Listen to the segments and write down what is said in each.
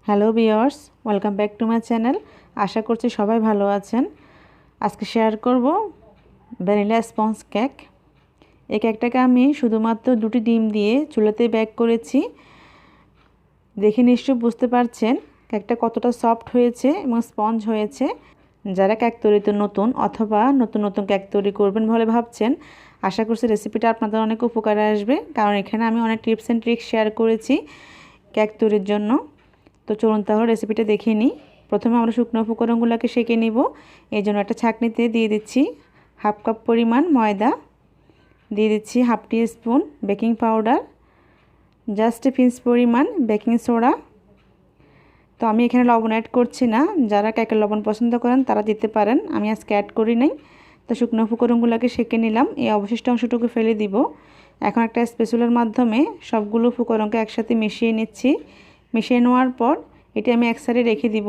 Hello viewers, welcome back to my channel. আশা করছি সবাই ভালো আছেন। আজকে শেয়ার করব ভ্যানিলা স্পঞ্জ কেক। এই কেকটাকে আমি শুধুমাত্র 2টি ডিম দিয়ে চুলাতে বেক করেছি। দেখে নিশ্চয়ই বুঝতে পারছেন কেকটা কতটা সফট হয়েছে এবং স্পঞ্জ হয়েছে। যারা কেক তৈরিতে নতুন অথবা নতুন নতুন কেক তৈরি করবেন বলে ভাবছেন, আশা করছি রেসিপিটা আপনাদের অনেক উপকারে আসবে, কারণ এখানে আমি অনেক টিপস অ্যান্ড ট্রিক্স শেয়ার করেছি কেক তৈরির জন্য। তো চলুন তাহলে রেসিপিটা দেখে নিই। প্রথমে আমরা শুকনো উপকরণগুলোকে সেঁকে নিব। এই জন্য একটা ছাঁকনিতে দিয়ে দিচ্ছি হাফ কাপ পরিমাণ ময়দা, দিয়ে দিচ্ছি half T spoon baking powder, just a pinch পরিমাণ বেকিং সোডা। তো আমি এখানে লবণ অ্যাড করছি না, যারা কেকের লবণ পছন্দ করেন তারা দিতে পারেন, আমি আজকে অ্যাড করি নাই। তো শুকনো উপকরণগুলোকে সেঁকে নিলাম, এই অবশিষ্ট অংশটুকু ফেলে দিব। এখন একটা স্প্যাচুলার মাধ্যমে সবগুলো উপকরণকে একসাথে মিশিয়ে নিচ্ছি। মিশিয়ে নেওয়ার পর এটি আমি এক সাইডে রেখে দিব।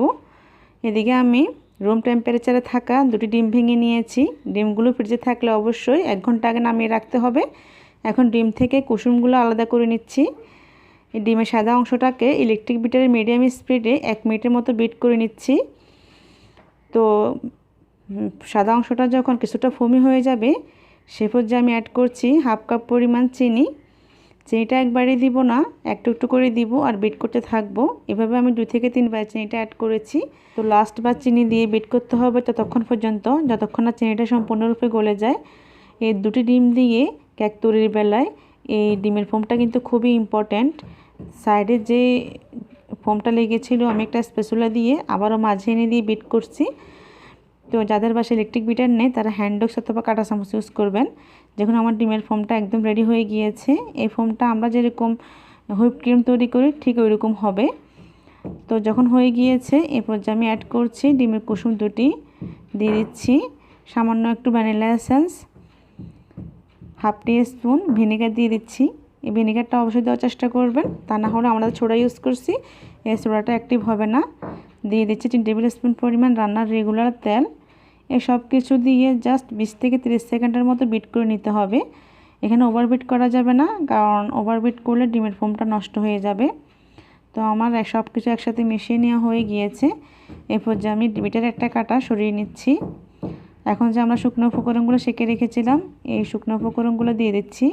এদিকে আমি রুম টেম্পারেচারে থাকা 2টি ডিম ভেঙে নিয়েছি। ডিমগুলো ফ্রিজে থাকলে অবশ্যই 1 ঘন্টা আগে নামিয়ে রাখতে হবে। এখন ডিম থেকে কুসুমগুলো আলাদা করে নিচ্ছি। এই ডিমের সাদা অংশটাকে ইলেকট্রিক বিটারের মিডিয়াম স্পিডে 1 মিনিটের মতো বিট করে নিচ্ছি। তো সাদা অংশটা যখন কিছুটা ফোমি হয়ে যাবে, সে পর্যায়ে আমি অ্যাড করছি হাফ কাপ পরিমাণ চিনি। চিনিটা একবারে দিব না, একটু একটু করে দিব আর বিট করতে থাকবো। এভাবে আমি 2 থেকে 3 বার চিনিটা অ্যাড করেছি। তো লাস্ট বার চিনি দিয়ে বিট করতে হবে ততক্ষণ পর্যন্ত যতক্ষণ না চিনিটা সম্পূর্ণরূপে গলে যায়। এই 2টি ডিম দিয়ে কেক তৈরির বেলায় এই ডিমের ফোমটা কিন্তু খুবই ইম্পর্ট্যান্ট। সাইডে যে ফোমটা লেগেছিল আমি একটা স্প্যাচুলা দিয়ে আবারও মাঝে এনে দিয়ে বিট করছি। তো যাদের বাসায় ইলেকট্রিক বিটার নেই তারা হ্যান্ড উইক্স অথবা কাঁটা চামচ ইউজ করবেন। যখন আমার ডিমের ফোমটা একদম রেডি হয়ে গিয়েছে, এই ফোমটা আমরা যেরকম হুইপ ক্রিম তৈরি করি ঠিক ওই রকম হবে। তো যখন হয়ে গিয়েছে এ পর্যায়ে আমি অ্যাড করছি ডিমের কুসুম 2টি, দিয়ে দিচ্ছি সামান্য একটু ভ্যানিলা এসেন্স, হাফ টি স্পুন ভিনেগার দিয়ে দিচ্ছি। এই ভিনেগারটা অবশ্যই দেওয়ার চেষ্টা করবেন, তা না হলে আমরা সোডা ইউজ করছি, এই সোডাটা অ্যাক্টিভ হবে না। দিয়ে দিচ্ছি 3 টেবিল স্পুন পরিমাণ রান্নার রেগুলার তেল। এই সব কিছু দিয়ে জাস্ট 20 থেকে 30 সেকেন্ডের মতো বিট করে নিতে হবে। এখানে ওভারবিট করা যাবে না, কারণ ওভারবিট করলে ডিমের ফোমটা নষ্ট হয়ে যাবে। তো আমার সব কিছু একসাথে মিশিয়ে নেওয়া হয়ে গিয়েছে। এরপর যে আমি বিটার একটা কাঁটা সরিয়ে নিচ্ছি। এখন যে আমরা শুকনো উপকরণগুলো সেঁকে রেখেছিলাম, এই শুকনো উপকরণগুলো দিয়ে দিচ্ছি।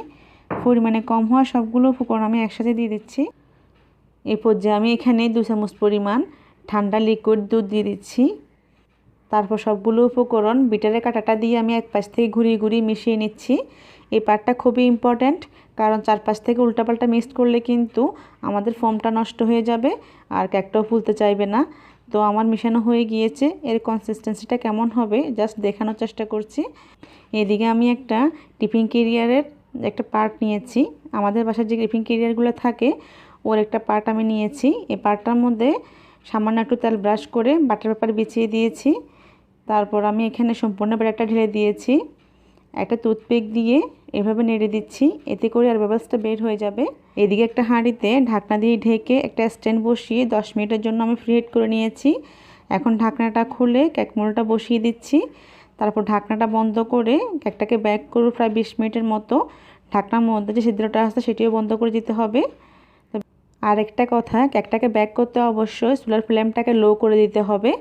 পরিমাণে কম হওয়া সবগুলো উপকরণ আমি একসাথে দিয়ে দিচ্ছি। এরপর যে আমি এখানে 2 চামচ পরিমাণ ঠান্ডা লিকুইড দুধ দিয়ে দিচ্ছি। তারপর সবগুলো উপকরণ বিটারের কাঁটাটা দিয়ে আমি এক পাশ থেকে ঘুরিয়ে ঘুরিয়ে মিশিয়ে নিচ্ছি। এই পার্টটা খুবই ইম্পর্ট্যান্ট, কারণ চারপাশ থেকে উল্টাপাল্টা মিক্স করলে কিন্তু আমাদের ফোমটা নষ্ট হয়ে যাবে আর কেকটাও ফুলতে চাইবে না। তো আমার মিশানো হয়ে গিয়েছে, এর কনসিস্টেন্সিটা কেমন হবে জাস্ট দেখানোর চেষ্টা করছি। এদিকে আমি একটা টিফিন ক্যারিয়ারের একটা পার্ট নিয়েছি। আমাদের বাসায় যে টিফিন ক্যারিয়ারগুলো থাকে ওর একটা পার্ট আমি নিয়েছি। এই পার্টটার মধ্যে সামান্য একটু তেল ব্রাশ করে বাটার পেপার বিছিয়ে দিয়েছি। তারপর আমি এখানে সম্পূর্ণ ব্যাটারটা ঢেলে দিয়েছি। একটা টুথপিক দিয়ে এভাবে নেড়ে দিচ্ছি, এতে করে আর বাবলসটা বের হয়ে যাবে। এদিকে একটা হাঁড়িতে ঢাকনা দিয়ে ঢেকে একটা স্ট্যান্ড বসিয়ে 10 মিনিটের জন্য আমি প্রিহিট করে নিয়েছি। এখন ঢাকনাটা খুলে কেক মোল্ডটা বসিয়ে দিচ্ছি। তারপর ঢাকনাটা বন্ধ করে কেকটাকে বেক করব প্রায় 20 মিনিটের মতো। ঢাকনার মধ্যে যে ছিদ্রটা আছে সেটিও বন্ধ করে দিতে হবে। আর একটা কথা, কেকটাকে বেক করতে অবশ্যই চুলার ফ্লেমটাকে লো করে দিতে হবে।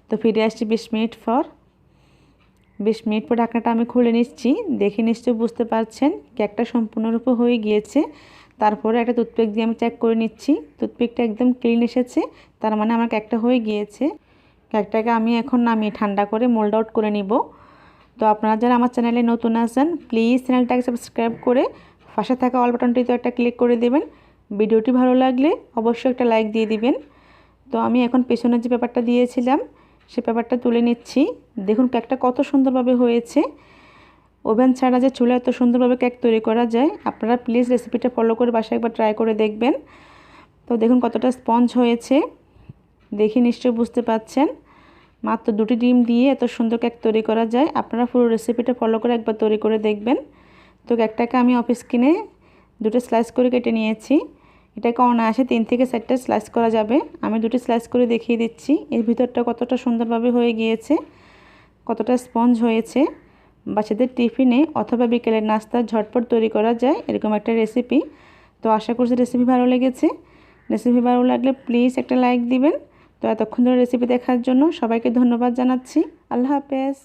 তো ফিরে আসছি 20 মিনিট পর। 20 মিনিট পর ঢাকনাটা আমি খুলে নিচ্ছি। দেখে নিশ্চয়ই বুঝতে পারছেন কেকটা সম্পূর্ণরূপে হয়ে গিয়েছে। তারপরে একটা টুথপিক দিয়ে আমি চেক করে নিচ্ছি, টুথপিকটা একদম ক্লিন এসেছে, তার মানে আমার কেকটা হয়ে গিয়েছে। কেকটাকে আমি এখন নামিয়ে ঠান্ডা করে মোল্ড আউট করে নিব। তো আপনারা যারা আমার চ্যানেলে নতুন আছেন প্লিজ চ্যানেলটাকে সাবস্ক্রাইব করে পাশে থাকা অল বাটনটিতে একটা ক্লিক করে দেবেন। ভিডিওটি ভালো লাগলে অবশ্যই একটা লাইক দিয়ে দিবেন। তো আমি এখন পেছনের যে পেপারটা দিয়েছিলাম সে পেপারটা তুলে নিচ্ছি। দেখুন কেকটা কত সুন্দরভাবে হয়েছে। ওভেন ছাড়া যে চুলায় এত সুন্দরভাবে কেক তৈরি করা যায়, আপনারা প্লিজ রেসিপিটা ফলো করে বাসায় একবার ট্রাই করে দেখবেন। তো দেখুন কতটা স্পঞ্জ হয়েছে, দেখে নিশ্চয়ই বুঝতে পাচ্ছেন। মাত্র 2টি ডিম দিয়ে এত সুন্দর কেক তৈরি করা যায়, আপনারা পুরো রেসিপিটা ফলো করে একবার তৈরি করে দেখবেন। তো কেকটাকে আমি অফ স্ক্রিনে 2টো স্লাইস করে কেটে নিয়েছি। এটাকে অনায়াসে 3 থেকে 4টা স্লাইস করা যাবে। আমি 2টি স্লাইস করে দেখিয়ে দিচ্ছি। এর ভিতরটা কতটা সুন্দরভাবে হয়ে গিয়েছে, কতটা স্পঞ্জ হয়েছে। বাচ্চাদের টিফিনে অথবা বিকেলের নাস্তা ঝটপট তৈরি করা যায় এরকম একটা রেসিপি। তো আশা করছি রেসিপি ভালো লেগেছে। রেসিপি ভালো লাগলে প্লিজ একটা লাইক দিবেন। তো এতক্ষণ ধরে রেসিপি দেখার জন্য সবাইকে ধন্যবাদ জানাচ্ছি। আল্লাহ হাফেজ।